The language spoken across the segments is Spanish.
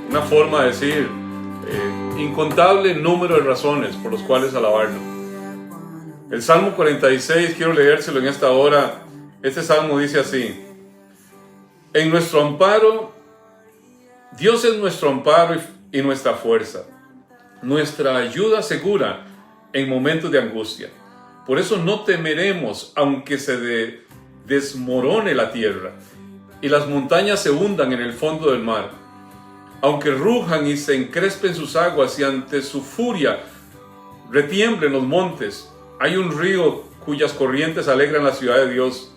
una forma de decir incontable número de razones por los cuales alabarlo. El Salmo 46, quiero leérselo en esta hora. Este salmo dice así: en nuestro amparo, Dios es nuestro amparo y nuestra fuerza, nuestra ayuda segura en momentos de angustia. Por eso no temeremos aunque se desmorone la tierra y las montañas se hundan en el fondo del mar, aunque rujan y se encrespen sus aguas y ante su furia retiemblen los montes. Hay un río cuyas corrientes alegran la ciudad de Dios,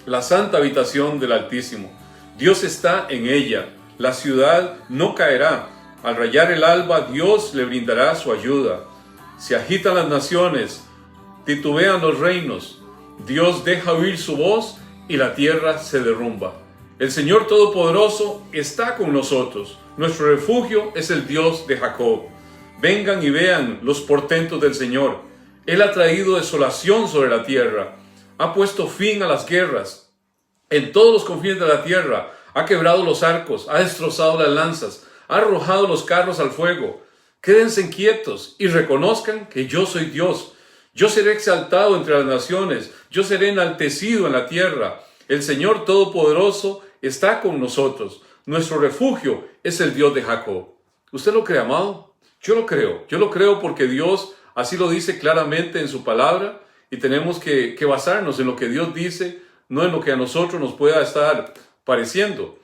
la santa habitación del Altísimo. Dios está en ella, la ciudad no caerá. Al rayar el alba, Dios le brindará su ayuda. Se agitan las naciones, titubean los reinos. Dios deja oír su voz y la tierra se derrumba. El Señor Todopoderoso está con nosotros. Nuestro refugio es el Dios de Jacob. Vengan y vean los portentos del Señor. Él ha traído desolación sobre la tierra. Ha puesto fin a las guerras. En todos los confines de la tierra ha quebrado los arcos, ha destrozado las lanzas, ha arrojado los carros al fuego. Quédense quietos y reconozcan que yo soy Dios. Yo seré exaltado entre las naciones, yo seré enaltecido en la tierra. El Señor Todopoderoso está con nosotros. Nuestro refugio es el Dios de Jacob. ¿Usted lo cree, amado? Yo lo creo porque Dios así lo dice claramente en su palabra y tenemos que basarnos en lo que Dios dice, no en lo que a nosotros nos pueda estar pareciendo.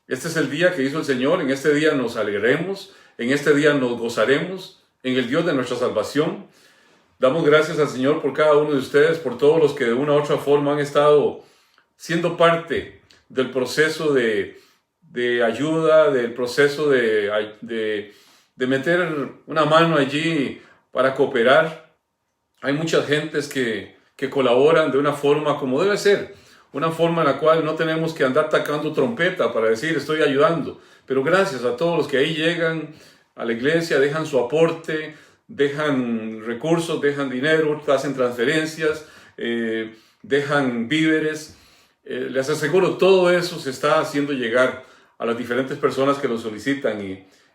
Este es el día que hizo el Señor, en este día nos alegremos, en este día nos gozaremos en el Dios de nuestra salvación. Damos gracias al Señor por cada uno de ustedes, por todos los que de una u otra forma han estado siendo parte del proceso de ayuda, del proceso de meter una mano allí para cooperar. Hay muchas gentes que colaboran de una forma como debe ser, una forma en la cual no tenemos que andar tocando trompeta para decir estoy ayudando. Pero gracias a todos los que ahí llegan a la iglesia, dejan su aporte, dejan recursos, dejan dinero, hacen transferencias, dejan víveres. Les aseguro, todo eso se está haciendo llegar a las diferentes personas que lo solicitan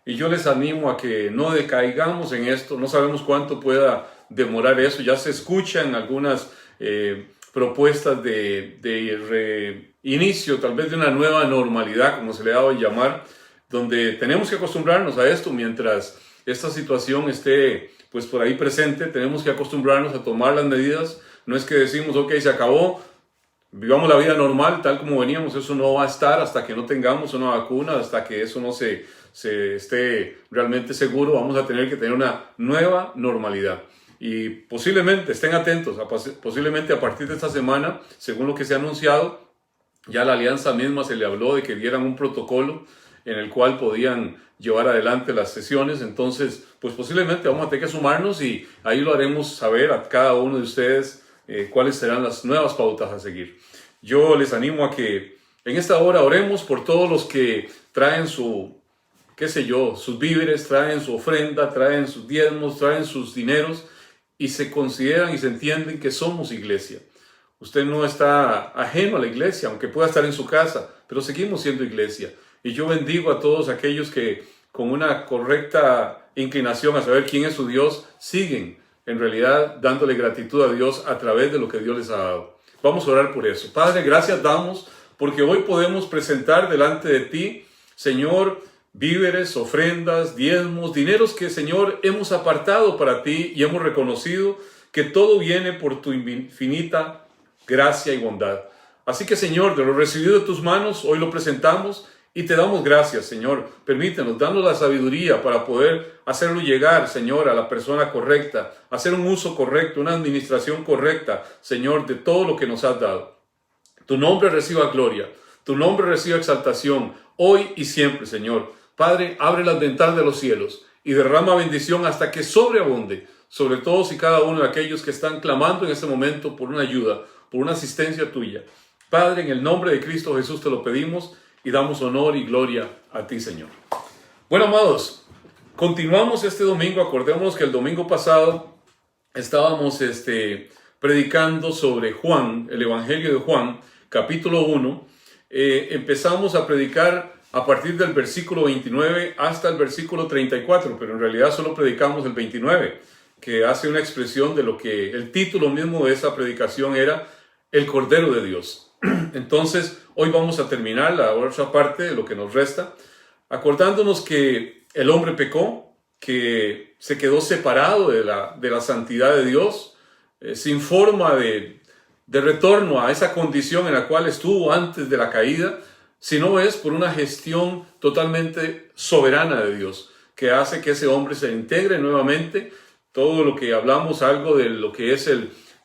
y yo les animo a que no decaigamos en esto. No sabemos cuánto pueda demorar eso. Ya se escuchan algunas propuestas de reinicio, tal vez de una nueva normalidad, como se le ha dado a llamar, donde tenemos que acostumbrarnos a esto mientras esta situación esté pues por ahí presente. Tenemos que acostumbrarnos a tomar las medidas. No es que decimos, ok, se acabó, vivamos la vida normal tal como veníamos. Eso no va a estar hasta que no tengamos una vacuna, hasta que eso no se esté realmente seguro. Vamos a tener que tener una nueva normalidad. Y posiblemente, estén atentos, posiblemente a partir de esta semana, según lo que se ha anunciado, ya a la alianza misma se le habló de que dieran un protocolo en el cual podían llevar adelante las sesiones. Entonces, pues posiblemente vamos a tener que sumarnos y ahí lo haremos saber a cada uno de ustedes cuáles serán las nuevas pautas a seguir. Yo les animo a que en esta hora oremos por todos los que traen sus víveres, traen su ofrenda, traen sus diezmos, traen sus dineros y se consideran y se entienden que somos iglesia. Usted no está ajeno a la iglesia, aunque pueda estar en su casa, pero seguimos siendo iglesia. Y yo bendigo a todos aquellos que con una correcta inclinación a saber quién es su Dios, siguen en realidad dándole gratitud a Dios a través de lo que Dios les ha dado. Vamos a orar por eso. Padre, gracias damos porque hoy podemos presentar delante de ti, Señor, víveres, ofrendas, diezmos, dineros que, Señor, hemos apartado para ti y hemos reconocido que todo viene por tu infinita gracia y bondad. Así que, Señor, de lo recibido de tus manos, hoy lo presentamos y te damos gracias, Señor. Permítenos, danos la sabiduría para poder hacerlo llegar, Señor, a la persona correcta, hacer un uso correcto, una administración correcta, Señor, de todo lo que nos has dado. Tu nombre reciba gloria, tu nombre reciba exaltación, hoy y siempre, Señor. Padre, abre las ventanas de los cielos y derrama bendición hasta que sobreabunde sobre todos y cada uno de aquellos que están clamando en este momento por una ayuda, por una asistencia tuya. Padre, en el nombre de Cristo Jesús te lo pedimos y damos honor y gloria a ti, Señor. Bueno, amados, continuamos este domingo. Acordémonos que el domingo pasado estábamos predicando sobre Juan, el Evangelio de Juan, capítulo 1. Empezamos a predicar a partir del versículo 29 hasta el versículo 34, pero en realidad solo predicamos el 29, que hace una expresión de lo que el título mismo de esa predicación era el Cordero de Dios. Entonces, hoy vamos a terminar la otra parte de lo que nos resta, acordándonos que el hombre pecó, que se quedó separado de la santidad de Dios, sin forma de retorno a esa condición en la cual estuvo antes de la caída, sino es por una gestión totalmente soberana de Dios, que hace que ese hombre se integre nuevamente. Todo lo que hablamos, algo de lo que es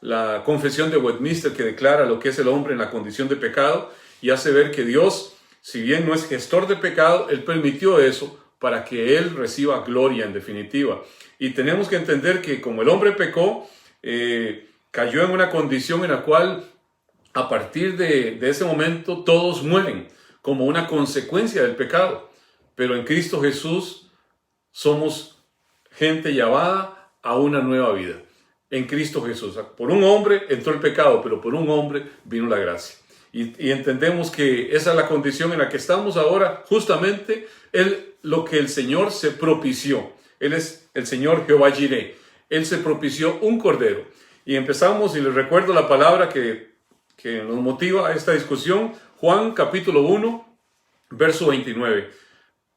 la confesión de Westminster, que declara lo que es el hombre en la condición de pecado, y hace ver que Dios, si bien no es gestor de pecado, Él permitió eso para que Él reciba gloria en definitiva. Y tenemos que entender que como el hombre pecó, cayó en una condición en la cual a partir de ese momento todos mueren como una consecuencia del pecado. Pero en Cristo Jesús somos gente llamada a una nueva vida. En Cristo Jesús. Por un hombre entró el pecado, pero por un hombre vino la gracia. Y entendemos que esa es la condición en la que estamos ahora, justamente lo que el Señor se propició. Él es el Señor Jehová Jireh. Él se propició un cordero. Y empezamos, y les recuerdo la palabra que nos motiva a esta discusión, Juan capítulo 1, verso 29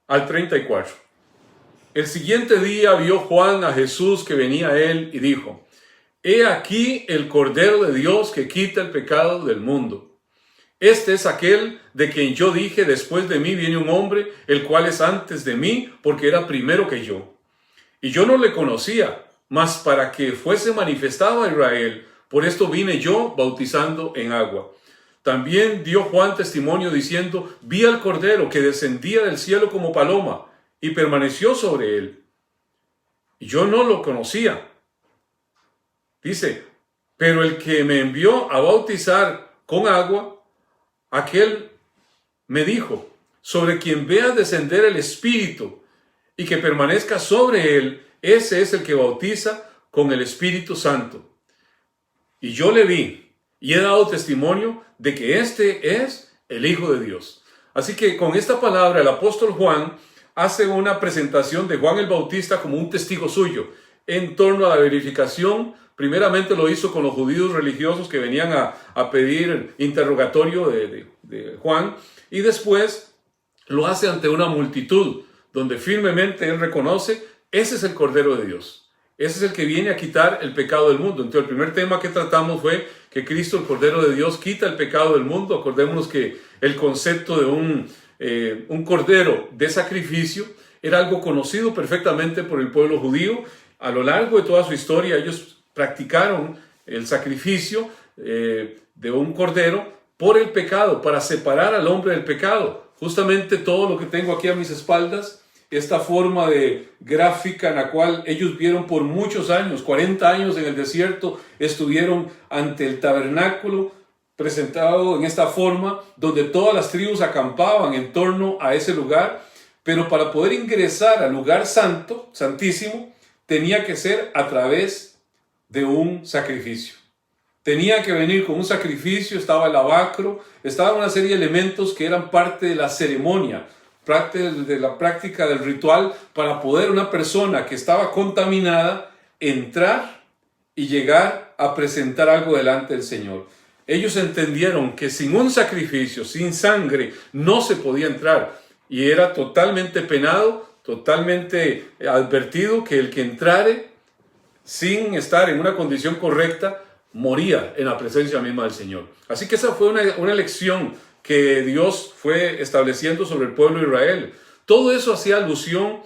al 34. El siguiente día vio Juan a Jesús que venía a él y dijo: He aquí el Cordero de Dios que quita el pecado del mundo. Este es aquel de quien yo dije: después de mí viene un hombre, el cual es antes de mí, porque era primero que yo. Y yo no le conocía, mas para que fuese manifestado a Israel, por esto vine yo bautizando en agua. También dio Juan testimonio diciendo: Vi al Cordero que descendía del cielo como paloma, y permaneció sobre él. Y yo no lo conocía. Dice: pero el que me envió a bautizar con agua, aquel me dijo: sobre quien vea descender el Espíritu y que permanezca sobre él, ese es el que bautiza con el Espíritu Santo. Y yo le vi y he dado testimonio de que este es el Hijo de Dios. Así que con esta palabra el apóstol Juan hace una presentación de Juan el Bautista como un testigo suyo en torno a la verificación. Primeramente lo hizo con los judíos religiosos que venían a pedir interrogatorio de Juan, y después lo hace ante una multitud donde firmemente él reconoce: ese es el Cordero de Dios. Ese es el que viene a quitar el pecado del mundo. Entonces el primer tema que tratamos fue que Cristo, el Cordero de Dios, quita el pecado del mundo. Acordémonos que el concepto de un cordero de sacrificio era algo conocido perfectamente por el pueblo judío. A lo largo de toda su historia ellos practicaron el sacrificio de un cordero por el pecado, para separar al hombre del pecado. Justamente todo lo que tengo aquí a mis espaldas, esta forma de gráfica en la cual ellos vieron por muchos años, 40 años en el desierto, estuvieron ante el tabernáculo presentado en esta forma, donde todas las tribus acampaban en torno a ese lugar, pero para poder ingresar al lugar santo, santísimo, tenía que ser a través de un sacrificio. Tenía que venir con un sacrificio, estaba el lavacro, estaba una serie de elementos que eran parte de la ceremonia, parte de la práctica del ritual, para poder una persona que estaba contaminada entrar y llegar a presentar algo delante del Señor. Ellos entendieron que sin un sacrificio, sin sangre, no se podía entrar, y era totalmente penado, totalmente advertido que el que entrare sin estar en una condición correcta moría en la presencia misma del Señor. Así que esa fue una lección que Dios fue estableciendo sobre el pueblo de Israel. Todo eso hacía alusión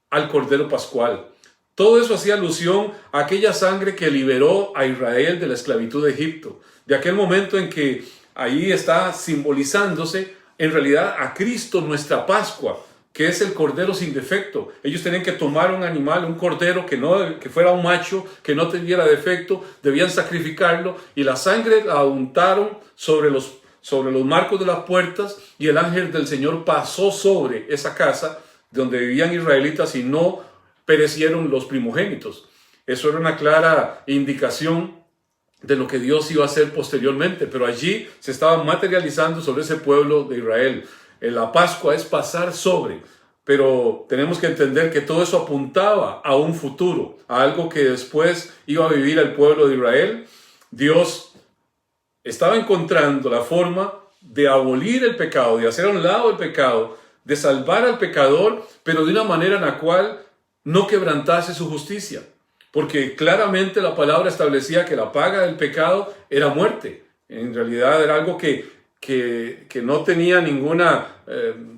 al Cordero Pascual. Todo eso hacía alusión a aquella sangre que liberó a Israel de la esclavitud de Egipto. De aquel momento en que ahí está simbolizándose en realidad a Cristo, nuestra Pascua, que es el Cordero sin defecto. Ellos tenían que tomar un animal, un cordero que fuera un macho, que no tuviera defecto, debían sacrificarlo, y la sangre la untaron sobre los marcos de las puertas, y el ángel del Señor pasó sobre esa casa donde vivían israelitas y no perecieron los primogénitos. Eso era una clara indicación de lo que Dios iba a hacer posteriormente, pero allí se estaba materializando sobre ese pueblo de Israel. La Pascua es pasar sobre, pero tenemos que entender que todo eso apuntaba a un futuro, a algo que después iba a vivir el pueblo de Israel. Dios estaba encontrando la forma de abolir el pecado, de hacer a un lado el pecado, de salvar al pecador, pero de una manera en la cual no quebrantase su justicia. Porque claramente la palabra establecía que la paga del pecado era muerte. En realidad era algo que no tenía ninguna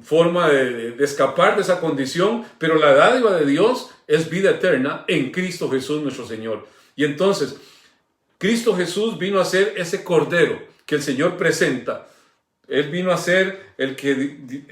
forma de escapar de esa condición, pero la dádiva de Dios es vida eterna en Cristo Jesús nuestro Señor. Y entonces, Cristo Jesús vino a ser ese cordero que el Señor presenta. Él vino a ser el que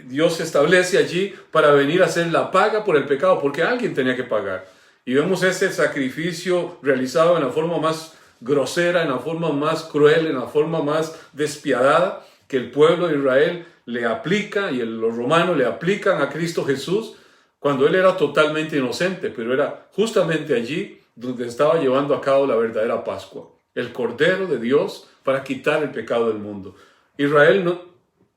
Dios establece allí para venir a hacer la paga por el pecado, porque alguien tenía que pagar. Y vemos ese sacrificio realizado en la forma más grosera, en la forma más cruel, en la forma más despiadada que el pueblo de Israel le aplica y los romanos le aplican a Cristo Jesús cuando Él era totalmente inocente, pero era justamente allí donde estaba llevando a cabo la verdadera Pascua, el Cordero de Dios para quitar el pecado del mundo. Israel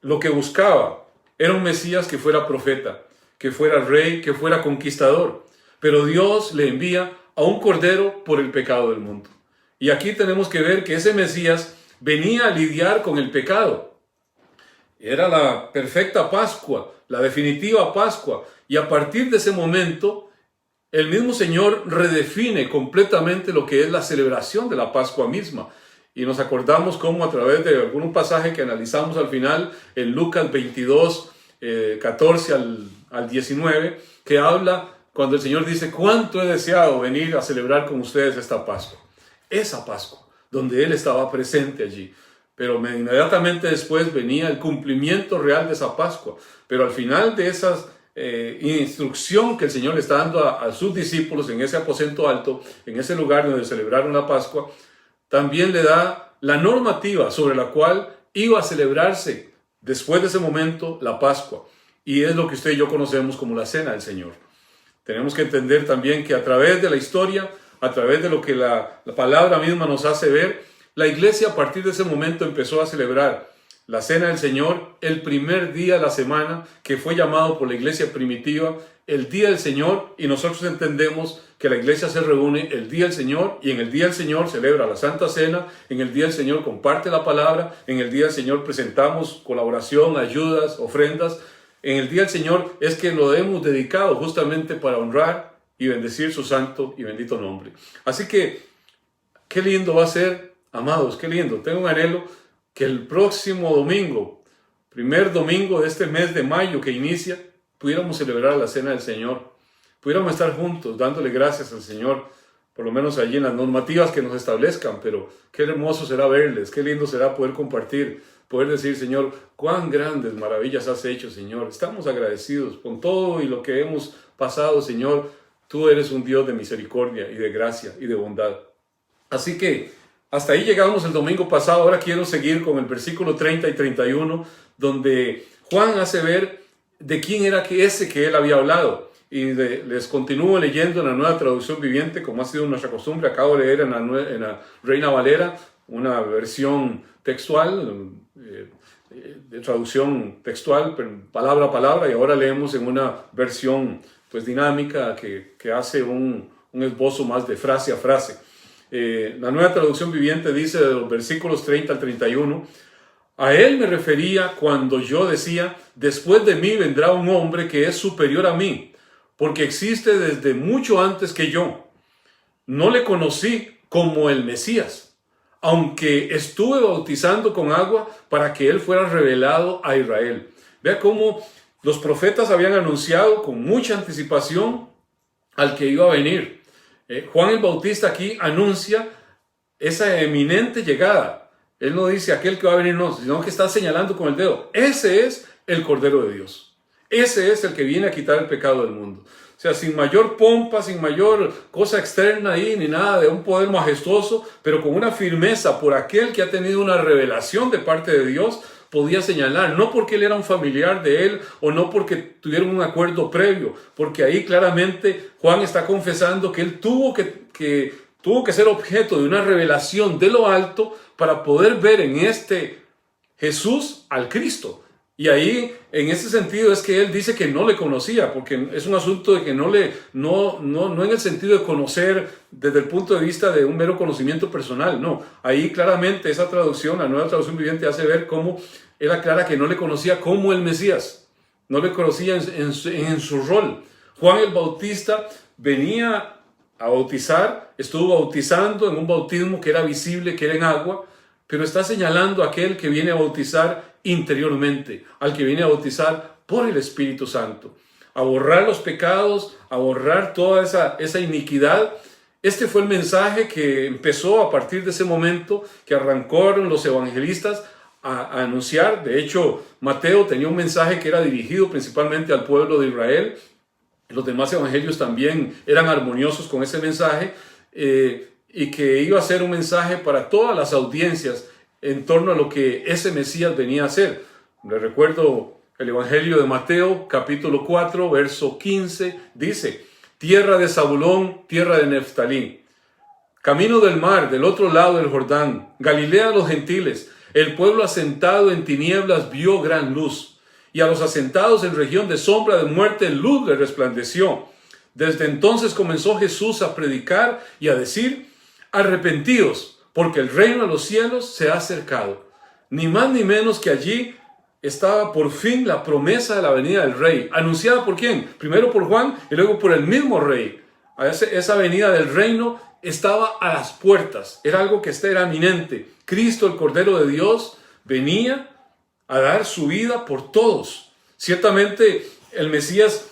lo que buscaba era un Mesías que fuera profeta, que fuera rey, que fuera conquistador. Pero Dios le envía a un cordero por el pecado del mundo. Y aquí tenemos que ver que ese Mesías venía a lidiar con el pecado. Era la perfecta Pascua, la definitiva Pascua. Y a partir de ese momento, el mismo Señor redefine completamente lo que es la celebración de la Pascua misma. Y nos acordamos cómo a través de algún pasaje que analizamos al final, en Lucas 22, 14 al 19, que habla cuando el Señor dice: cuánto he deseado venir a celebrar con ustedes esta Pascua. Esa Pascua, donde Él estaba presente allí. Pero inmediatamente después venía el cumplimiento real de esa Pascua. Pero al final de esa instrucción que el Señor le está dando a sus discípulos en ese aposento alto, en ese lugar donde celebraron la Pascua, también le da la normativa sobre la cual iba a celebrarse después de ese momento la Pascua. Y es lo que usted y yo conocemos como la Cena del Señor. Tenemos que entender también que a través de la historia, a través de lo que la palabra misma nos hace ver, la iglesia a partir de ese momento empezó a celebrar la Cena del Señor el primer día de la semana, que fue llamado por la iglesia primitiva el Día del Señor, y nosotros entendemos que la iglesia se reúne el Día del Señor, y en el Día del Señor celebra la Santa Cena, en el Día del Señor comparte la palabra, en el Día del Señor presentamos colaboración, ayudas, ofrendas. En el Día del Señor es que lo hemos dedicado justamente para honrar y bendecir su santo y bendito nombre. Así que, qué lindo va a ser, amados, qué lindo. Tengo un anhelo que el próximo domingo, primer domingo de este mes de mayo que inicia, pudiéramos celebrar la Cena del Señor. Pudiéramos estar juntos dándole gracias al Señor, por lo menos allí en las normativas que nos establezcan, pero qué hermoso será verles, qué lindo será poder compartir, poder decir: Señor, cuán grandes maravillas has hecho, Señor. Estamos agradecidos con todo y lo que hemos pasado, Señor. Tú eres un Dios de misericordia y de gracia y de bondad. Así que hasta ahí llegamos el domingo pasado. Ahora quiero seguir con el versículo 30 y 31, donde Juan hace ver de quién era ese que él había hablado. Y les continúo leyendo en la Nueva Traducción Viviente, como ha sido nuestra costumbre. Acabo de leer en la Reina Valera, una versión textual, de traducción textual, palabra a palabra, y ahora leemos en una versión pues dinámica que hace un esbozo más de frase a frase. La Nueva Traducción Viviente dice, de los versículos 30 al 31, a Él me refería cuando yo decía: después de mí vendrá un hombre que es superior a mí, porque existe desde mucho antes que yo. No le conocí como el Mesías, aunque estuve bautizando con agua para que Él fuera revelado a Israel. Vea cómo los profetas habían anunciado con mucha anticipación al que iba a venir. Juan el Bautista aquí anuncia esa eminente llegada. Él no dice aquel que va a venir, no, sino que está señalando con el dedo. Ese es el Cordero de Dios. Ese es el que viene a quitar el pecado del mundo. O sea, sin mayor pompa, sin mayor cosa externa ahí, ni nada de un poder majestuoso, pero con una firmeza por aquel que ha tenido una revelación de parte de Dios, podía señalar, no porque él era un familiar de él o no porque tuvieron un acuerdo previo, porque ahí claramente Juan está confesando que él tuvo que ser objeto de una revelación de lo alto para poder ver en este Jesús al Cristo. Y ahí, en ese sentido, es que él dice que no le conocía, porque es un asunto de que no en el sentido de conocer desde el punto de vista de un mero conocimiento personal, no. Ahí claramente esa traducción, la Nueva Traducción Viviente, hace ver cómo él aclara que no le conocía como el Mesías, no le conocía en su rol. Juan el Bautista venía a bautizar, estuvo bautizando en un bautismo que era visible, que era en agua, pero está señalando a aquel que viene a bautizar interiormente, al que viene a bautizar por el Espíritu Santo, a borrar los pecados, a borrar toda esa iniquidad. Este fue el mensaje que empezó a partir de ese momento, que arrancaron los evangelistas a anunciar. De hecho, Mateo tenía un mensaje que era dirigido principalmente al pueblo de Israel. Los demás evangelios también eran armoniosos con ese mensaje, y que iba a ser un mensaje para todas las audiencias en torno a lo que ese Mesías venía a hacer. Les recuerdo el Evangelio de Mateo, capítulo 4, verso 15, dice: tierra de Zabulón, tierra de Neftalí, camino del mar, del otro lado del Jordán, Galilea de los gentiles, el pueblo asentado en tinieblas vio gran luz, y a los asentados en región de sombra de muerte luz le resplandeció. Desde entonces comenzó Jesús a predicar y a decir: arrepentíos, porque el reino de los cielos se ha acercado. Ni más ni menos que allí estaba por fin la promesa de la venida del Rey. ¿Anunciada por quién? Primero por Juan y luego por el mismo Rey. Esa venida del reino estaba a las puertas. Era algo que era inminente. Cristo, el Cordero de Dios, venía a dar su vida por todos. Ciertamente el Mesías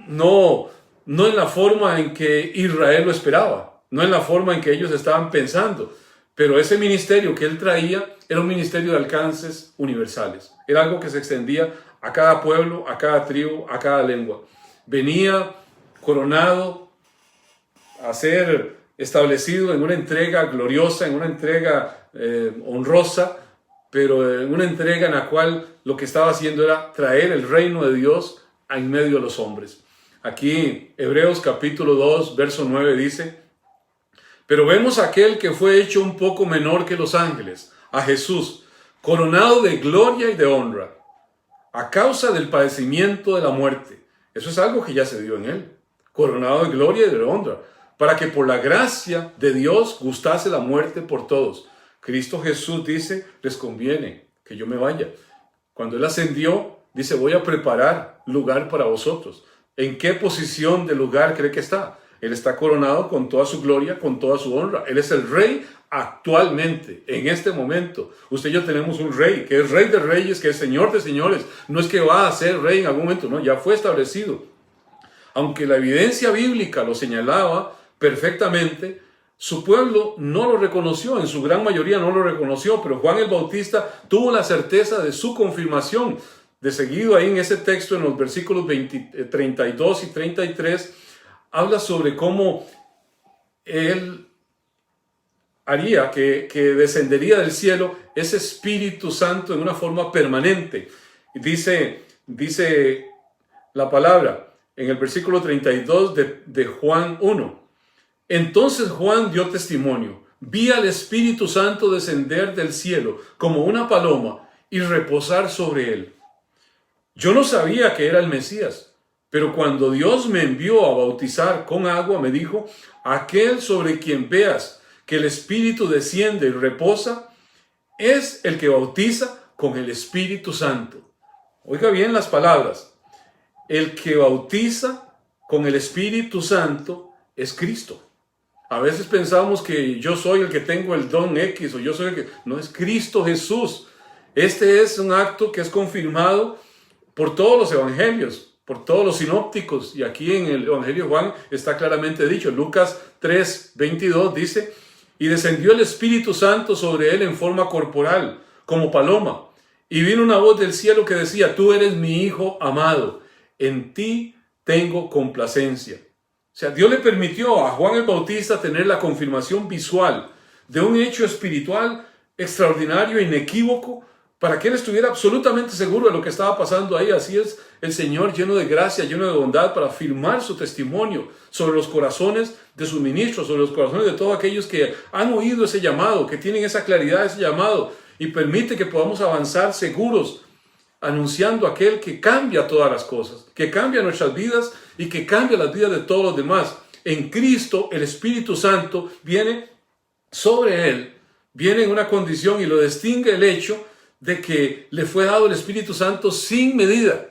no en la forma en que Israel lo esperaba, no en la forma en que ellos estaban pensando, pero ese ministerio que él traía era un ministerio de alcances universales. Era algo que se extendía a cada pueblo, a cada tribu, a cada lengua. Venía coronado a ser establecido en una entrega gloriosa, en una entrega honrosa, pero en una entrega en la cual lo que estaba haciendo era traer el reino de Dios en medio de los hombres. Aquí Hebreos capítulo 2, verso 9 dice: pero vemos a aquel que fue hecho un poco menor que los ángeles, a Jesús, coronado de gloria y de honra, a causa del padecimiento de la muerte. Eso es algo que ya se dio en él, coronado de gloria y de honra, para que por la gracia de Dios gustase la muerte por todos. Cristo Jesús dice: les conviene que yo me vaya. Cuando él ascendió, dice: voy a preparar lugar para vosotros. ¿En qué posición de lugar cree que está? Él está coronado con toda su gloria, con toda su honra. Él es el rey actualmente, en este momento. Usted y yo tenemos un rey, que es rey de reyes, que es señor de señores. No es que va a ser rey en algún momento, no, ya fue establecido. Aunque la evidencia bíblica lo señalaba perfectamente, su pueblo no lo reconoció, en su gran mayoría no lo reconoció, pero Juan el Bautista tuvo la certeza de su confirmación. De seguido ahí en ese texto, en los versículos 32 y 33, habla sobre cómo él haría que descendería del cielo ese Espíritu Santo en una forma permanente. Dice la palabra en el versículo 32 de Juan 1. Entonces Juan dio testimonio: vi al Espíritu Santo descender del cielo como una paloma y reposar sobre él. Yo no sabía que era el Mesías, pero cuando Dios me envió a bautizar con agua, me dijo: aquel sobre quien veas que el Espíritu desciende y reposa, es el que bautiza con el Espíritu Santo. Oiga bien las palabras. El que bautiza con el Espíritu Santo es Cristo. A veces pensamos que yo soy el que tengo el don X, o yo soy el que... No, es Cristo Jesús. Este es un acto que es confirmado por todos los evangelios, por todos los sinópticos, y aquí en el Evangelio de Juan está claramente dicho. Lucas 3:22 dice: y descendió el Espíritu Santo sobre él en forma corporal, como paloma, y vino una voz del cielo que decía: tú eres mi Hijo amado, en ti tengo complacencia. O sea, Dios le permitió a Juan el Bautista tener la confirmación visual de un hecho espiritual extraordinario, inequívoco, para que él estuviera absolutamente seguro de lo que estaba pasando ahí. Así es el Señor, lleno de gracia, lleno de bondad, para afirmar su testimonio sobre los corazones de sus ministros, sobre los corazones de todos aquellos que han oído ese llamado, que tienen esa claridad de ese llamado, y permite que podamos avanzar seguros anunciando a aquel que cambia todas las cosas, que cambia nuestras vidas y que cambia las vidas de todos los demás. En Cristo el Espíritu Santo viene sobre él, viene en una condición y lo distingue el hecho de que le fue dado el Espíritu Santo sin medida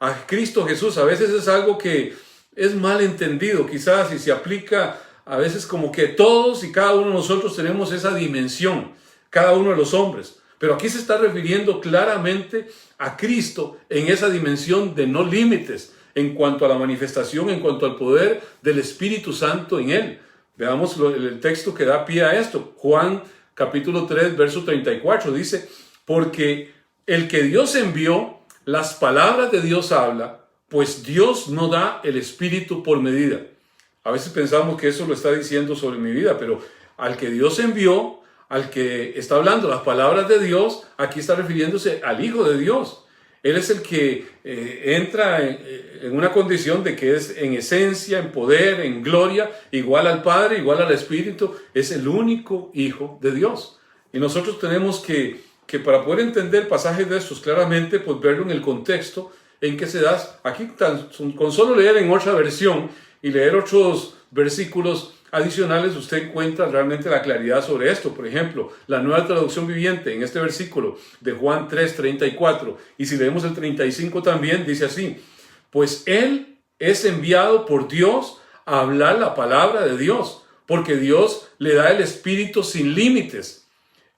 a Cristo Jesús. A veces es algo que es mal entendido, quizás, y se aplica a veces como que todos y cada uno de nosotros tenemos esa dimensión, cada uno de los hombres. Pero aquí se está refiriendo claramente a Cristo en esa dimensión de no límites en cuanto a la manifestación, en cuanto al poder del Espíritu Santo en él. Veamos el texto que da pie a esto. Juan capítulo 3, verso 34 dice: porque el que Dios envió, las palabras de Dios habla, pues Dios no da el Espíritu por medida. A veces pensamos que eso lo está diciendo sobre mi vida, pero al que Dios envió, al que está hablando las palabras de Dios, aquí está refiriéndose al Hijo de Dios. Él es el que entra en una condición de que es en esencia, en poder, en gloria, igual al Padre, igual al Espíritu. Es el único Hijo de Dios. Y nosotros tenemos que para poder entender pasajes de estos claramente, pues verlo en el contexto en que se da. Aquí con solo leer en otra versión y leer otros versículos adicionales, usted encuentra realmente la claridad sobre esto. Por ejemplo, la Nueva Traducción Viviente en este versículo de Juan 3:34, y si leemos el 35 también, dice así: pues Él es enviado por Dios a hablar la palabra de Dios, porque Dios le da el Espíritu sin límites.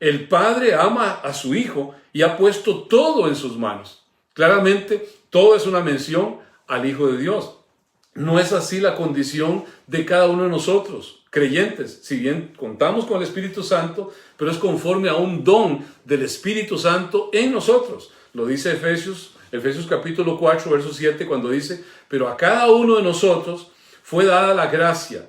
El Padre ama a su Hijo y ha puesto todo en sus manos. Claramente, todo es una mención al Hijo de Dios. No es así la condición de cada uno de nosotros, creyentes. Si bien contamos con el Espíritu Santo, pero es conforme a un don del Espíritu Santo en nosotros. Lo dice Efesios capítulo 4, verso 7, cuando dice: pero a cada uno de nosotros fue dada la gracia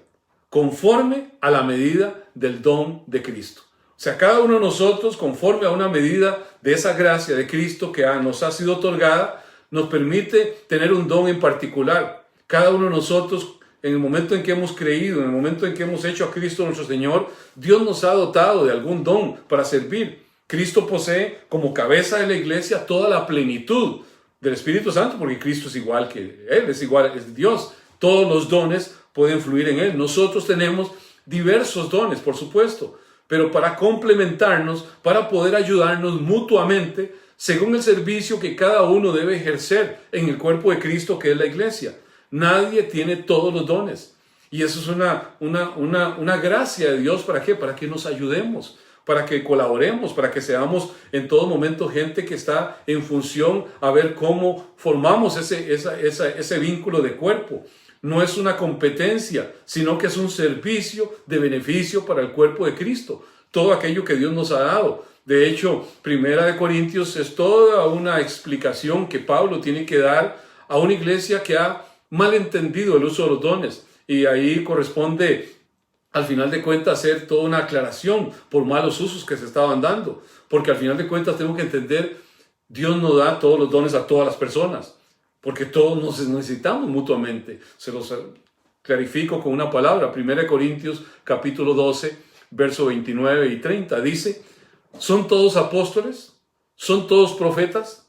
conforme a la medida del don de Cristo. O sea, cada uno de nosotros, conforme a una medida de esa gracia de Cristo que nos ha sido otorgada, nos permite tener un don en particular. Cada uno de nosotros, en el momento en que hemos creído, en el momento en que hemos hecho a Cristo nuestro Señor, Dios nos ha dotado de algún don para servir. Cristo posee como cabeza de la iglesia toda la plenitud del Espíritu Santo, porque Cristo es igual que Él, es Dios. Todos los dones pueden fluir en Él. Nosotros tenemos diversos dones, por supuesto, pero para complementarnos, para poder ayudarnos mutuamente, según el servicio que cada uno debe ejercer en el cuerpo de Cristo, que es la iglesia. Nadie tiene todos los dones. Y eso es una gracia de Dios. ¿Para qué? Para que nos ayudemos, para que colaboremos, para que seamos en todo momento gente que está en función a ver cómo formamos ese vínculo de cuerpo. No es una competencia, sino que es un servicio de beneficio para el cuerpo de Cristo. Todo aquello que Dios nos ha dado. De hecho, Primera de Corintios es toda una explicación que Pablo tiene que dar a una iglesia que ha malentendido el uso de los dones. Y ahí corresponde, al final de cuentas, hacer toda una aclaración por malos usos que se estaban dando. Porque al final de cuentas tenemos que entender, Dios no da todos los dones a todas las personas. Porque todos nos necesitamos mutuamente. Se los clarifico con una palabra. 1 Corintios capítulo 12, verso 29 y 30. Dice: ¿son todos apóstoles? ¿Son todos profetas?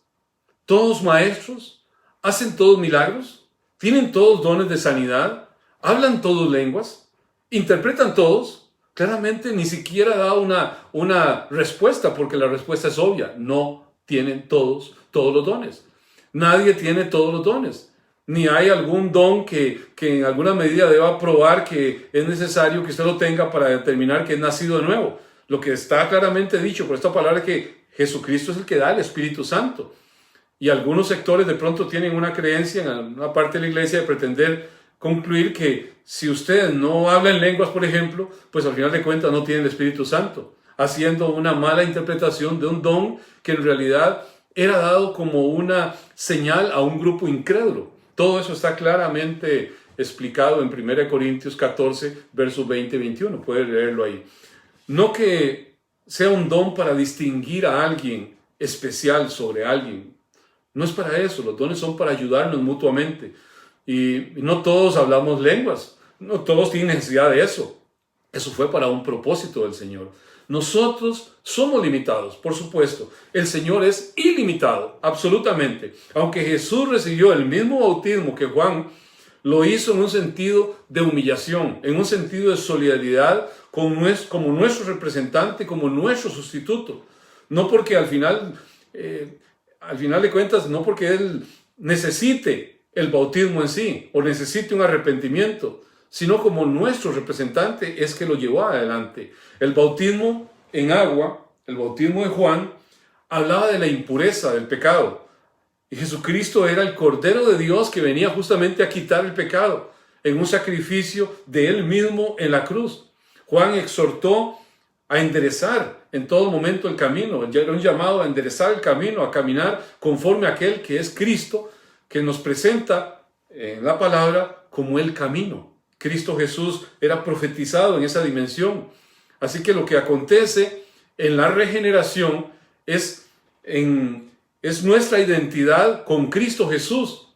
¿Todos maestros? ¿Hacen todos milagros? ¿Tienen todos dones de sanidad? ¿Hablan todos lenguas? ¿Interpretan todos? Claramente ni siquiera da una respuesta, porque la respuesta es obvia. No tienen todos los dones. Nadie tiene todos los dones. Ni hay algún don que en alguna medida deba probar que es necesario que usted lo tenga para determinar que es nacido de nuevo. Lo que está claramente dicho por esta palabra es que Jesucristo es el que da el Espíritu Santo. Y algunos sectores de pronto tienen una creencia en una parte de la iglesia de pretender concluir que si usted no habla en lenguas, por ejemplo, pues al final de cuentas no tiene el Espíritu Santo, haciendo una mala interpretación de un don que en realidad era dado como una señal a un grupo incrédulo. Todo eso está claramente explicado en 1 Corintios 14, versos 20 y 21. Puede leerlo ahí. No que sea un don para distinguir a alguien especial sobre alguien. No es para eso. Los dones son para ayudarnos mutuamente. Y no todos hablamos lenguas. No todos tienen necesidad de eso. Eso fue para un propósito del Señor. Nosotros somos limitados, por supuesto. El Señor es ilimitado, absolutamente. Aunque Jesús recibió el mismo bautismo que Juan, lo hizo en un sentido de humillación, en un sentido de solidaridad como nuestro representante, como nuestro sustituto. No porque al final de cuentas, no porque Él necesite el bautismo en sí o necesite un arrepentimiento, sino como nuestro representante es que lo llevó adelante. El bautismo en agua, el bautismo de Juan, hablaba de la impureza del pecado. Y Jesucristo era el Cordero de Dios que venía justamente a quitar el pecado en un sacrificio de Él mismo en la cruz. Juan exhortó a enderezar en todo momento el camino. Era un llamado a enderezar el camino, a caminar conforme a aquel que es Cristo, que nos presenta en la palabra como el camino. Cristo Jesús era profetizado en esa dimensión. Así que lo que acontece en la regeneración es nuestra identidad con Cristo Jesús,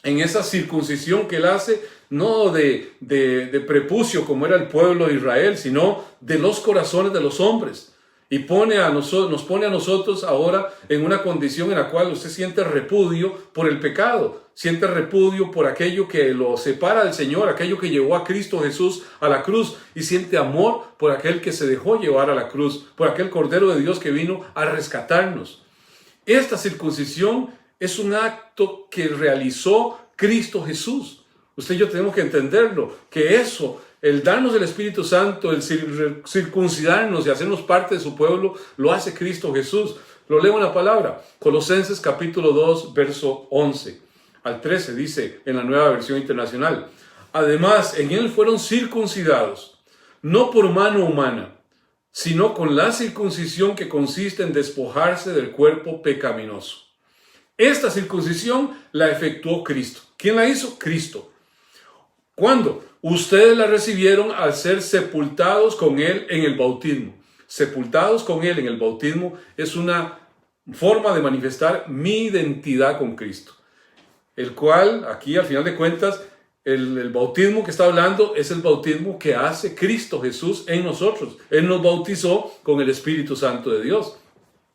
en esa circuncisión que Él hace, no de prepucio como era el pueblo de Israel, sino de los corazones de los hombres. Y nos pone a nosotros ahora en una condición en la cual usted siente repudio por el pecado, siente repudio por aquello que lo separa del Señor, aquello que llevó a Cristo Jesús a la cruz, y siente amor por aquel que se dejó llevar a la cruz, por aquel Cordero de Dios que vino a rescatarnos. Esta circuncisión es un acto que realizó Cristo Jesús. Usted y yo tenemos que entenderlo, que eso, el darnos el Espíritu Santo, el circuncidarnos y hacernos parte de su pueblo, lo hace Cristo Jesús. Lo leo en la palabra, Colosenses capítulo 2, verso 11 al 13, dice en la Nueva Versión Internacional. Además, en Él fueron circuncidados, no por mano humana, sino con la circuncisión que consiste en despojarse del cuerpo pecaminoso. Esta circuncisión la efectuó Cristo. ¿Quién la hizo? Cristo. ¿Cuándo? Ustedes la recibieron al ser sepultados con Él en el bautismo. Sepultados con Él en el bautismo es una forma de manifestar mi identidad con Cristo. El cual, aquí al final de cuentas, el bautismo que está hablando es el bautismo que hace Cristo Jesús en nosotros. Él nos bautizó con el Espíritu Santo de Dios.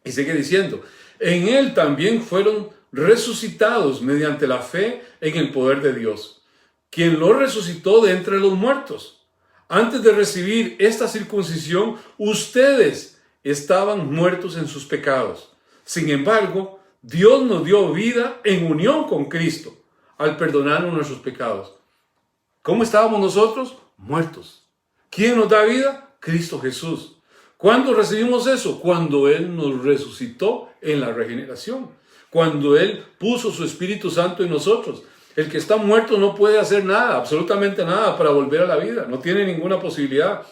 Y sigue diciendo, en Él también fueron resucitados mediante la fe en el poder de Dios, quien lo resucitó de entre los muertos. Antes de recibir esta circuncisión, ustedes estaban muertos en sus pecados. Sin embargo, Dios nos dio vida en unión con Cristo al perdonarnos nuestros pecados. ¿Cómo estábamos nosotros? Muertos. ¿Quién nos da vida? Cristo Jesús. ¿Cuándo recibimos eso? Cuando Él nos resucitó en la regeneración. Cuando Él puso su Espíritu Santo en nosotros. El que está muerto no puede hacer nada, absolutamente nada, para volver a la vida. No tiene ninguna posibilidad.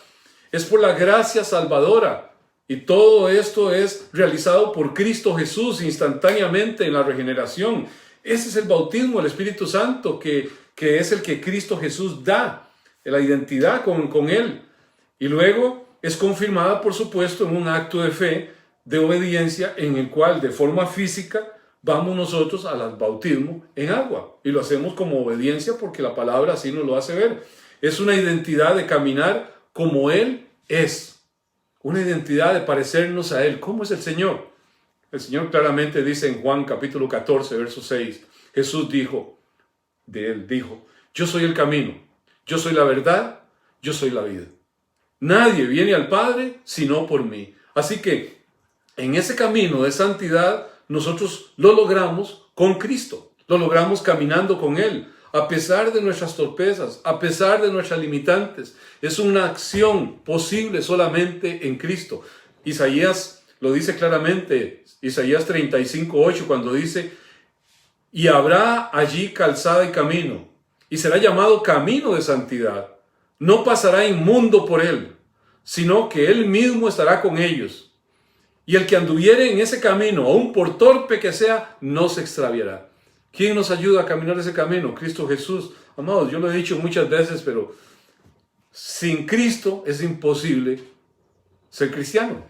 Es por la gracia salvadora. Y todo esto es realizado por Cristo Jesús instantáneamente en la regeneración. Ese es el bautismo del Espíritu Santo que es el que Cristo Jesús da, la identidad con Él. Y luego es confirmada, por supuesto, en un acto de fe, de obediencia, en el cual de forma física vamos nosotros al bautismo en agua. Y lo hacemos como obediencia porque la palabra así nos lo hace ver. Es una identidad de caminar como Él es. Una identidad de parecernos a Él. ¿Cómo es el Señor? El Señor claramente dice en Juan capítulo 14, verso 6. Jesús dijo, yo soy el camino, yo soy la verdad, yo soy la vida. Nadie viene al Padre sino por mí. Así que en ese camino de santidad nosotros lo logramos con Cristo. Lo logramos caminando con Él. A pesar de nuestras torpezas, a pesar de nuestras limitantes, es una acción posible solamente en Cristo. Isaías lo dice claramente, Isaías 35:8, cuando dice, y habrá allí calzada y camino, y será llamado camino de santidad. No pasará inmundo por él, sino que Él mismo estará con ellos. Y el que anduviere en ese camino, aun por torpe que sea, no se extraviará. ¿Quién nos ayuda a caminar ese camino? Cristo Jesús. Amados, yo lo he dicho muchas veces, pero sin Cristo es imposible ser cristiano.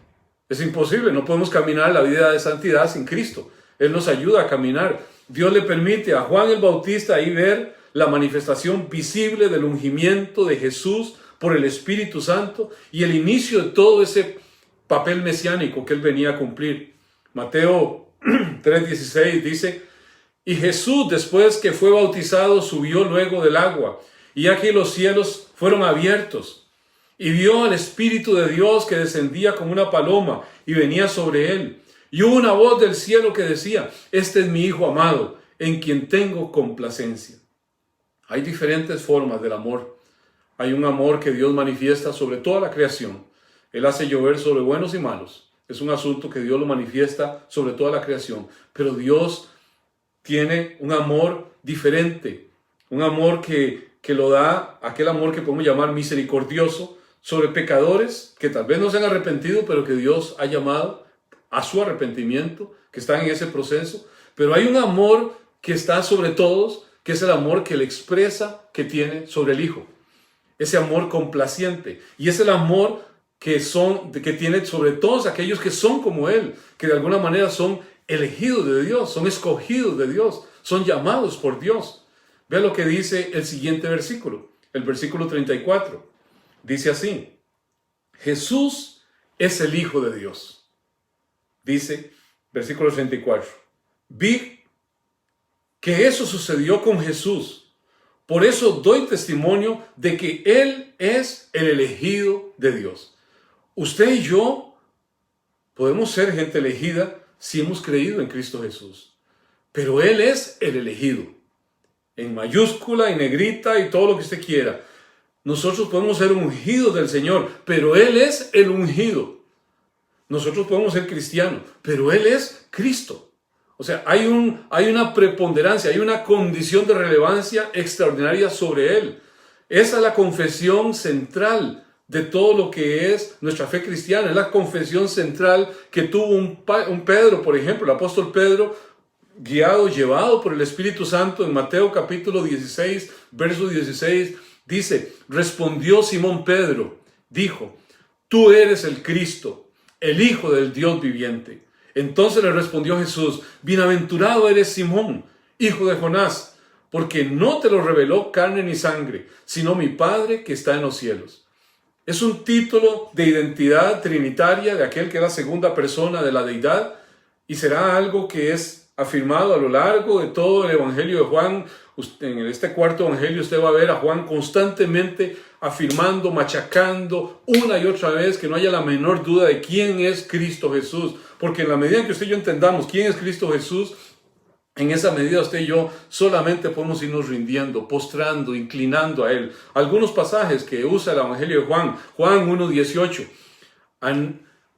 Es imposible, no podemos caminar la vida de santidad sin Cristo. Él nos ayuda a caminar. Dios le permite a Juan el Bautista ahí ver la manifestación visible del ungimiento de Jesús por el Espíritu Santo y el inicio de todo ese papel mesiánico que él venía a cumplir. Mateo 3:16 dice: y Jesús, después que fue bautizado, subió luego del agua, y aquí los cielos fueron abiertos, y vio al Espíritu de Dios que descendía como una paloma y venía sobre él. Y hubo una voz del cielo que decía: este es mi Hijo amado, en quien tengo complacencia. Hay diferentes formas del amor. Hay un amor que Dios manifiesta sobre toda la creación. Él hace llover sobre buenos y malos. Es un asunto que Dios lo manifiesta sobre toda la creación. Pero Dios tiene un amor diferente. Un amor que lo da, aquel amor que podemos llamar misericordioso, sobre pecadores que tal vez no se han arrepentido, pero que Dios ha llamado a su arrepentimiento, que están en ese proceso. Pero hay un amor que está sobre todos, que es el amor que Él expresa que tiene sobre el Hijo. Ese amor complaciente. Y es el amor que tiene sobre todos aquellos que son como Él, que de alguna manera son elegidos de Dios, son escogidos de Dios, son llamados por Dios. Vea lo que dice el siguiente versículo, el versículo 34. Dice así: Jesús es el Hijo de Dios. Dice, versículo 34, vi que eso sucedió con Jesús. Por eso doy testimonio de que Él es el elegido de Dios. Usted y yo podemos ser gente elegida si hemos creído en Cristo Jesús. Pero Él es el elegido. En mayúscula, en negrita y todo lo que usted quiera. Nosotros podemos ser ungidos del Señor, pero Él es el ungido. Nosotros podemos ser cristianos, pero Él es Cristo. O sea, hay una preponderancia, hay una condición de relevancia extraordinaria sobre Él. Esa es la confesión central de todo lo que es nuestra fe cristiana. Es la confesión central que tuvo un Pedro, por ejemplo, el apóstol Pedro, llevado por el Espíritu Santo en Mateo capítulo 16, verso 16, dice: respondió Simón Pedro, dijo: tú eres el Cristo, el Hijo del Dios viviente. Entonces le respondió Jesús: bienaventurado eres Simón, hijo de Jonás, porque no te lo reveló carne ni sangre, sino mi Padre que está en los cielos. Es un título de identidad trinitaria de aquel que es la segunda persona de la deidad, y será algo que es afirmado a lo largo de todo el Evangelio de Juan. En este cuarto Evangelio usted va a ver a Juan constantemente afirmando, machacando una y otra vez que no haya la menor duda de quién es Cristo Jesús. Porque en la medida en que usted y yo entendamos quién es Cristo Jesús, en esa medida usted y yo solamente podemos irnos rindiendo, postrando, inclinando a Él. Algunos pasajes que usa el Evangelio de Juan, Juan 1:18.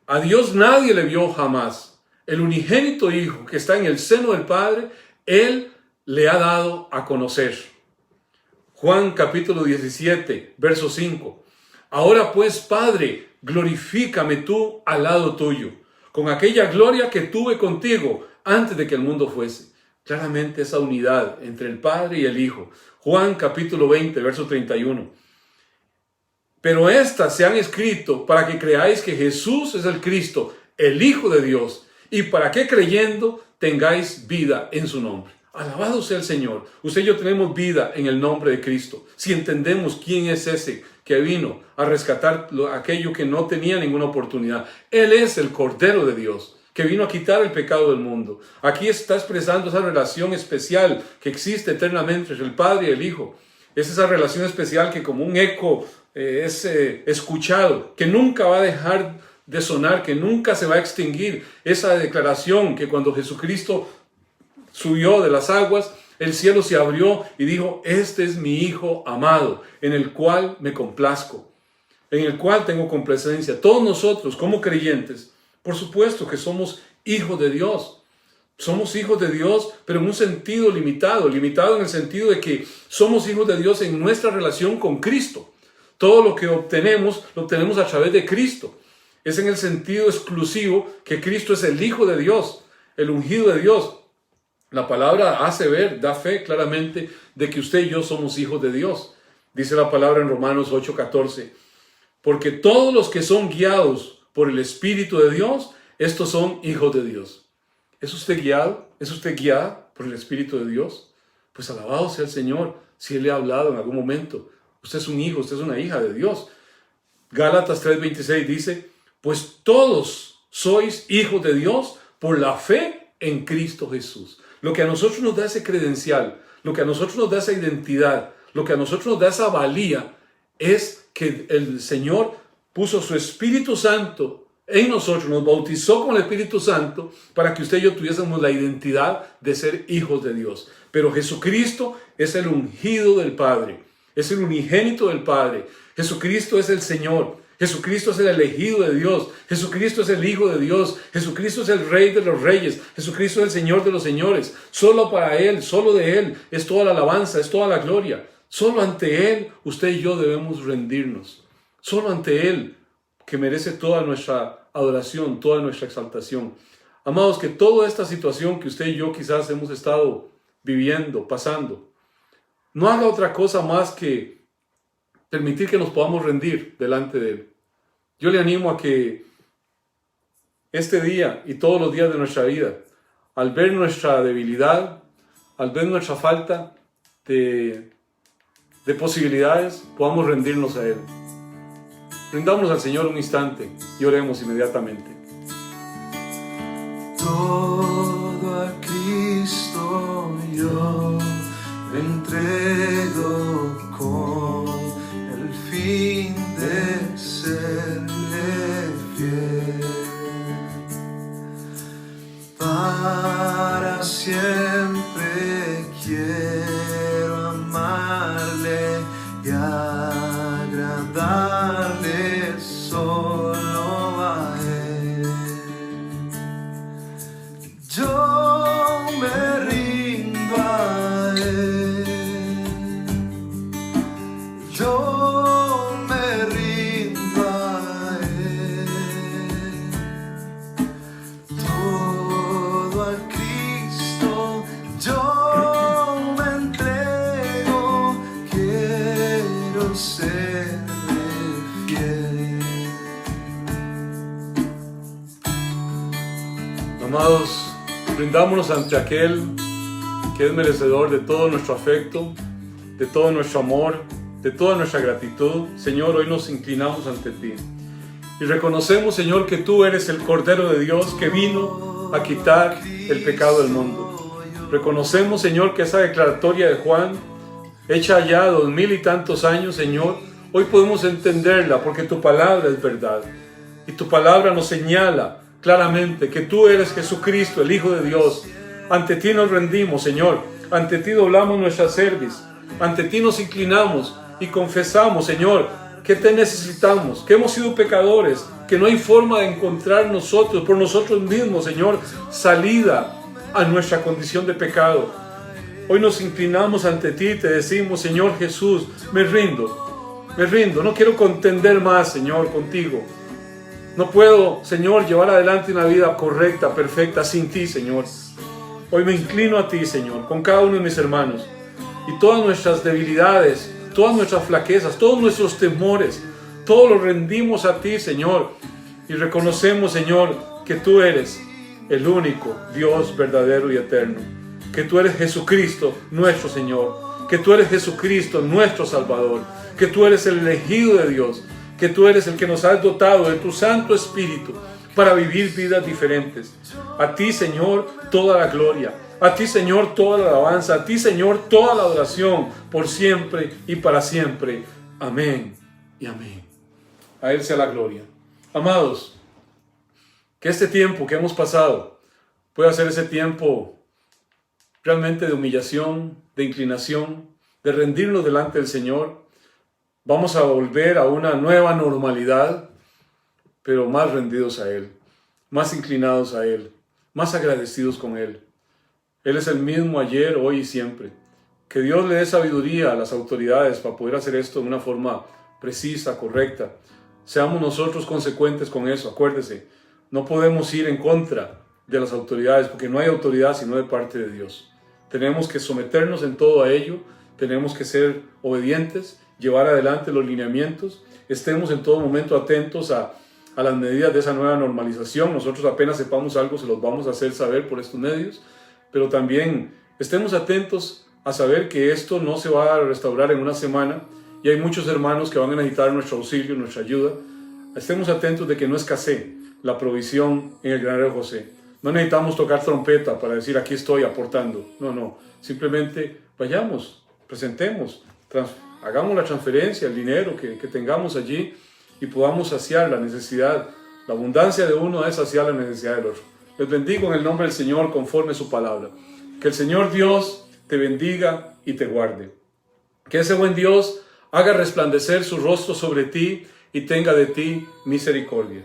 A Dios nadie le vio jamás. El unigénito Hijo que está en el seno del Padre, Él le ha dado a conocer. Juan capítulo 17, verso 5. Ahora pues, Padre, glorifícame tú al lado tuyo, con aquella gloria que tuve contigo antes de que el mundo fuese. Claramente esa unidad entre el Padre y el Hijo. Juan capítulo 20, verso 31. Pero estas se han escrito para que creáis que Jesús es el Cristo, el Hijo de Dios, y para que creyendo tengáis vida en su nombre. Alabado sea el Señor. Usted y yo tenemos vida en el nombre de Cristo. Si entendemos quién es ese que vino a rescatar aquello que no tenía ninguna oportunidad. Él es el Cordero de Dios, que vino a quitar el pecado del mundo. Aquí está expresando esa relación especial que existe eternamente entre el Padre y el Hijo. Es esa relación especial que como un eco es escuchado, que nunca va a dejar de sonar, que nunca se va a extinguir. Esa declaración que cuando Jesucristo subió de las aguas, el cielo se abrió y dijo: este es mi Hijo amado, en el cual me complazco, en el cual tengo complacencia. Todos nosotros como creyentes, por supuesto que somos hijos de Dios. Somos hijos de Dios, pero en un sentido limitado en el sentido de que somos hijos de Dios en nuestra relación con Cristo. Todo lo que obtenemos, lo obtenemos a través de Cristo. Es en el sentido exclusivo que Cristo es el Hijo de Dios, el ungido de Dios. La palabra hace ver, da fe claramente de que usted y yo somos hijos de Dios. Dice la palabra en Romanos 8:14. Porque todos los que son guiados por el Espíritu de Dios, estos son hijos de Dios. ¿Es usted guiado? ¿Es usted guiada por el Espíritu de Dios? Pues alabado sea el Señor si Él le ha hablado en algún momento. Usted es un hijo, usted es una hija de Dios. Gálatas 3:26 dice: pues todos sois hijos de Dios por la fe en Cristo Jesús. Lo que a nosotros nos da ese credencial, lo que a nosotros nos da esa identidad, lo que a nosotros nos da esa valía, es que el Señor puso su Espíritu Santo en nosotros, nos bautizó con el Espíritu Santo para que usted y yo tuviésemos la identidad de ser hijos de Dios. Pero Jesucristo es el ungido del Padre, es el unigénito del Padre. Jesucristo es el Señor, Jesucristo es el elegido de Dios, Jesucristo es el Hijo de Dios, Jesucristo es el Rey de los Reyes, Jesucristo es el Señor de los Señores. Solo para Él, solo de Él es toda la alabanza, es toda la gloria. Solo ante Él usted y yo debemos rendirnos. Solo ante Él, que merece toda nuestra adoración, toda nuestra exaltación. Amados, que toda esta situación que usted y yo quizás hemos estado viviendo, pasando, no haga otra cosa más que permitir que nos podamos rendir delante de Él. Yo le animo a que este día y todos los días de nuestra vida, al ver nuestra debilidad, al ver nuestra falta de posibilidades, podamos rendirnos a Él. Rindámonos al Señor un instante y oremos inmediatamente. Todo a Cristo yo me entrego con el fin de serle fiel. Para siempre quiero amarle y agradarle solo a Él. Yo me rindo a Él. Yo me rindo a Él. Todo a Cristo yo me entrego. Quiero serle fiel. Amados, rindámonos ante aquel que es merecedor de todo nuestro afecto, de todo nuestro amor, de toda nuestra gratitud. Señor, hoy nos inclinamos ante ti y reconocemos, Señor, que tú eres el Cordero de Dios que vino a quitar el pecado del mundo. Reconocemos, Señor, que esa declaratoria de Juan, hecha ya 2000 y tantos años, Señor, hoy podemos entenderla porque tu palabra es verdad y tu palabra nos señala claramente que tú eres Jesucristo, el Hijo de Dios. Ante ti nos rendimos, Señor, ante ti doblamos nuestra cerviz, ante ti nos inclinamos y confesamos, Señor, que te necesitamos, que hemos sido pecadores, que no hay forma de encontrar nosotros, por nosotros mismos, Señor, salida a nuestra condición de pecado. Hoy nos inclinamos ante ti y te decimos, Señor Jesús, me rindo, no quiero contender más, Señor, contigo. No puedo, Señor, llevar adelante una vida correcta, perfecta, sin ti, Señor. Hoy me inclino a ti, Señor, con cada uno de mis hermanos. Y todas nuestras debilidades, todas nuestras flaquezas, todos nuestros temores, todos los rendimos a ti, Señor. Y reconocemos, Señor, que tú eres el único Dios verdadero y eterno. Que tú eres Jesucristo, nuestro Señor. Que tú eres Jesucristo, nuestro Salvador. Que tú eres el elegido de Dios. Que tú eres el que nos has dotado de tu Santo Espíritu para vivir vidas diferentes. A ti, Señor, toda la gloria. A ti, Señor, toda la alabanza. A ti, Señor, toda la adoración por siempre y para siempre. Amén y amén. A Él sea la gloria. Amados, que este tiempo que hemos pasado pueda ser ese tiempo realmente de humillación, de inclinación, de rendirnos delante del Señor. Vamos a volver a una nueva normalidad, pero más rendidos a Él, más inclinados a Él, más agradecidos con Él. Él es el mismo ayer, hoy y siempre. Que Dios le dé sabiduría a las autoridades para poder hacer esto de una forma precisa, correcta. Seamos nosotros consecuentes con eso. Acuérdese, no podemos ir en contra de las autoridades porque no hay autoridad sino de parte de Dios. Tenemos que someternos en todo a ello, tenemos que ser obedientes, llevar adelante los lineamientos, estemos en todo momento atentos a las medidas de esa nueva normalización. Nosotros apenas sepamos algo, se los vamos a hacer saber por estos medios, pero también estemos atentos a saber que esto no se va a restaurar en una semana y hay muchos hermanos que van a necesitar nuestro auxilio, nuestra ayuda. Estemos atentos de que no escasee la provisión en el granero José. No necesitamos tocar trompeta para decir aquí estoy aportando. No. Simplemente vayamos, presentemos, hagamos la transferencia, el dinero que tengamos allí y podamos saciar la necesidad. La abundancia de uno es saciar la necesidad del otro. Les bendigo en el nombre del Señor conforme a su palabra. Que el Señor Dios te bendiga y te guarde. Que ese buen Dios haga resplandecer su rostro sobre ti y tenga de ti misericordia.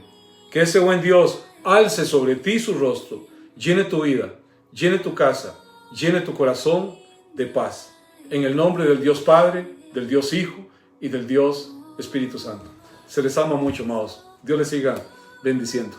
Que ese buen Dios alce sobre ti su rostro, llene tu vida, llene tu casa, llene tu corazón de paz. En el nombre del Dios Padre, del Dios Hijo y del Dios Espíritu Santo. Se les ama mucho, amados. Dios les siga bendiciendo.